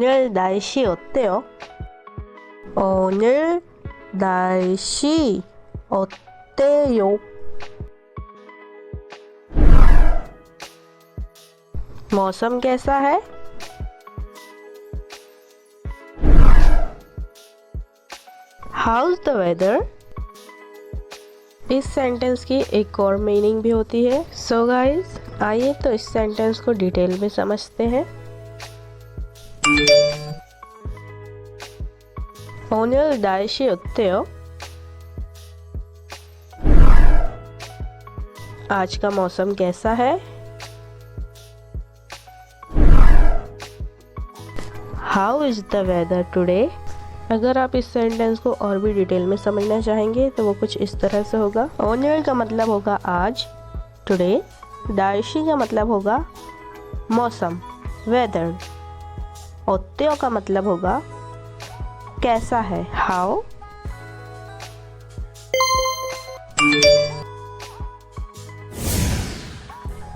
오늘 날씨 어때요? 오늘 날씨 어때요? मौसम कैसा है? How's the weather? इस सेंटेंस की एक और मीनिंग भी होती है। सो गाइज, आइए तो इस सेंटेंस को डिटेल में समझते हैं। 오늘 날씨 어때요? आज का मौसम कैसा है? How is the weather today? अगर आप इस सेंटेंस को और भी डिटेल में समझना चाहेंगे तो वो कुछ इस तरह से होगा। ओनर का मतलब होगा आज, टुडे। दार्शी का मतलब होगा मौसम, वेदर। ओत्तेओ का मतलब होगा कैसा है, हाउ।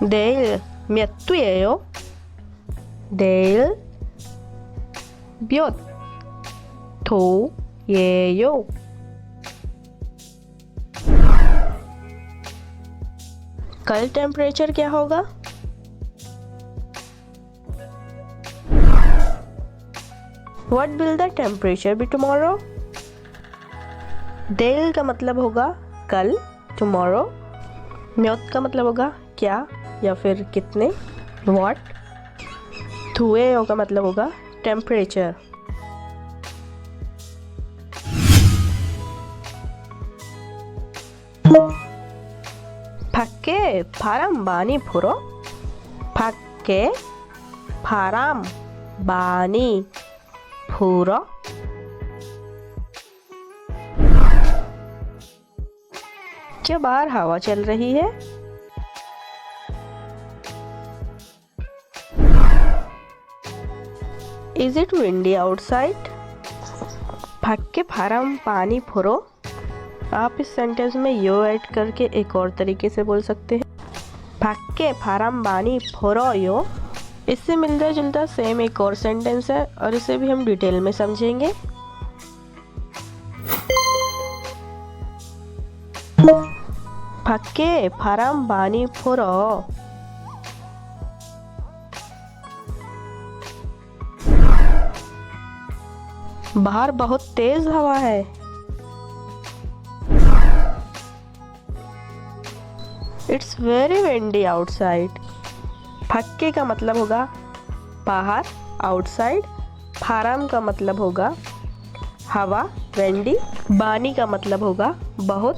내일 몇 도예요? 내일 몇 도예요? कल टेम्परेचर क्या होगा? What will the temperature be tomorrow? देल का मतलब होगा कल, tomorrow। म्योत का मतलब होगा क्या या फिर कितने, what। थुएयो का मतलब होगा टेम्परेचर। 밖에 바람 많이 불어? 밖에 바람 많이 불어? क्या बाहर हवा चल रही है? Is it windy outside? 밖에 바람 많이 불어? आप इस सेंटेंस में यो ऐड करके एक और तरीके से बोल सकते हैं, 밖에 바람 많이 불어요। इससे मिलता जुलता सेम एक और सेंटेंस है और इसे भी हम डिटेल में समझेंगे। 밖에 바람 많이 불어। बाहर बहुत तेज हवा है। It's very windy outside. फक्के का मतलब होगा बाहर, आउटसाइड। फाराम का मतलब होगा हवा, विंडी। बानी का मतलब होगा बहुत,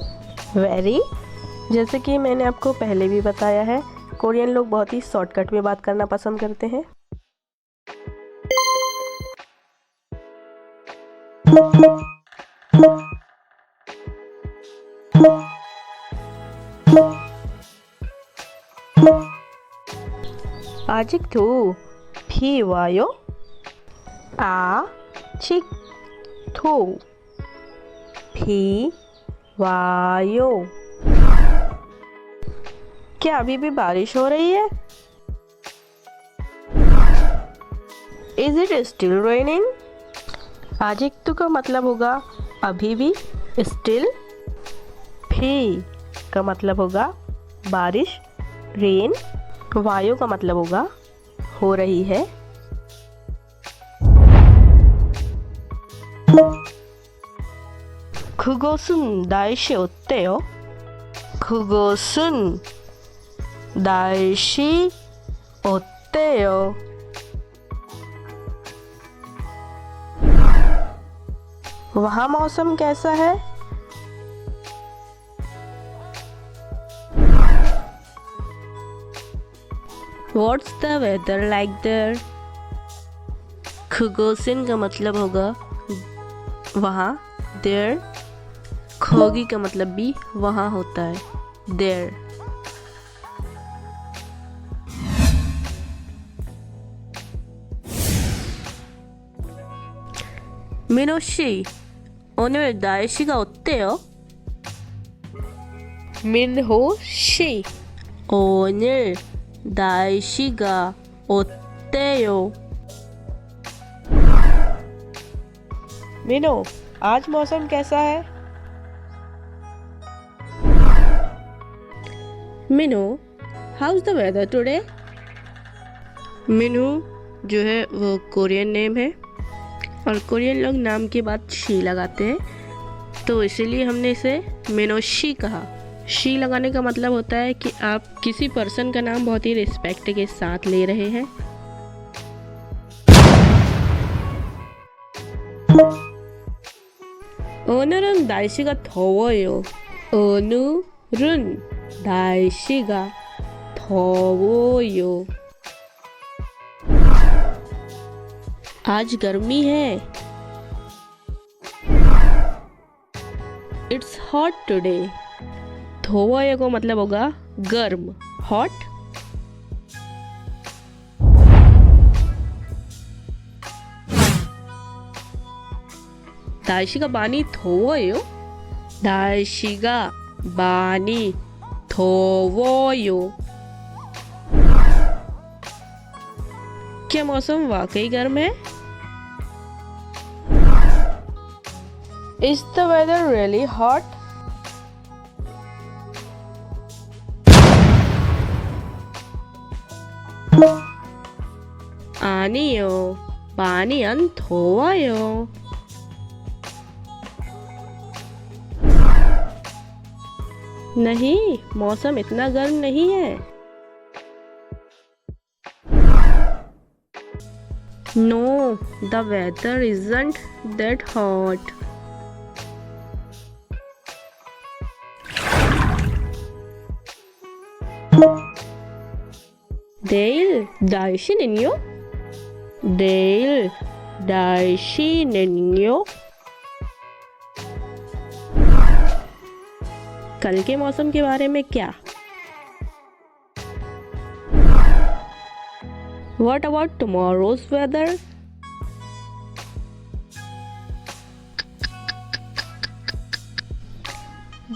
वेरी। जैसे कि मैंने आपको पहले भी बताया है, कोरियन लोग बहुत ही शॉर्टकट में बात करना पसंद करते हैं। 아직도 비 와요? 아직도 비 와요? क्या अभी भी बारिश हो रही है? Is it still raining? आजिक्तु का मतलब होगा अभी भी, स्टिल। भी का मतलब होगा बारिश, रेन। वायु का मतलब होगा हो रही है। 그곳은 날씨 어때요? 그곳은 날씨 어때요? वहाँ मौसम कैसा है? What's the weather like there? 그곳은 का मतलब होगा वहाँ, there। खोगी का मतलब भी वहाँ होता है, there। 민호 씨, 오늘 날씨가 어때요? 민호 씨, 오늘 날씨가 어때요? मीनू, आज मौसम कैसा है? Meenu, how is the weather today? Meenu जो है वो कोरियन नेम है और कोरियन लोग नाम के बाद शी लगाते हैं, तो इसीलिए हमने इसे मिनोशी कहा। शी लगाने का मतलब होता है कि आप किसी पर्सन का नाम बहुत ही रिस्पेक्ट के साथ ले रहे हैं। 오늘은 날씨가 더워요. 오늘은 날씨가 더워요. आज गर्मी है। It's hot today. धोवोयो को मतलब होगा गर्म, हॉट। 날씨가 많이 더워요. 날씨가 많이 더워요. क्या मौसम वाकई गर्म है? Is the weather really hot? 아니요, 많이 안 더워요. नहीं, मौसम इतना गर्म नहीं है। No, the weather isn't that hot. 내일 날씨는요? 내일 날씨는요? कल के मौसम के बारे में क्या? What about tomorrow's weather?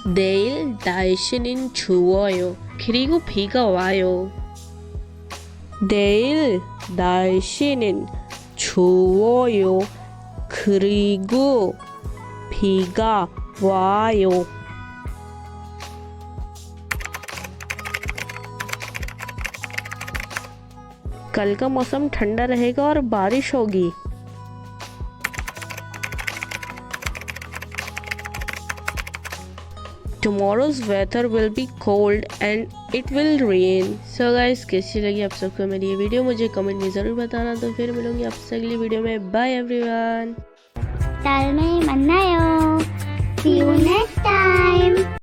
내일 날씨는 추워요. 그리고 비가 와요. 내일 날씨는 추워요. 그리고 비가 와요. कल का मौसम ठंडा रहेगा और बारिश होगी। Tomorrow's weather will be cold and it will rain. So guys, कैसी लगी आप सबको मेरी ये वीडियो? मुझे कमेंट में ज़रूर बताना। तो फिर मिलूंगी आपसे अगली वीडियो में। Bye everyone. 잘 만나요. See you next time.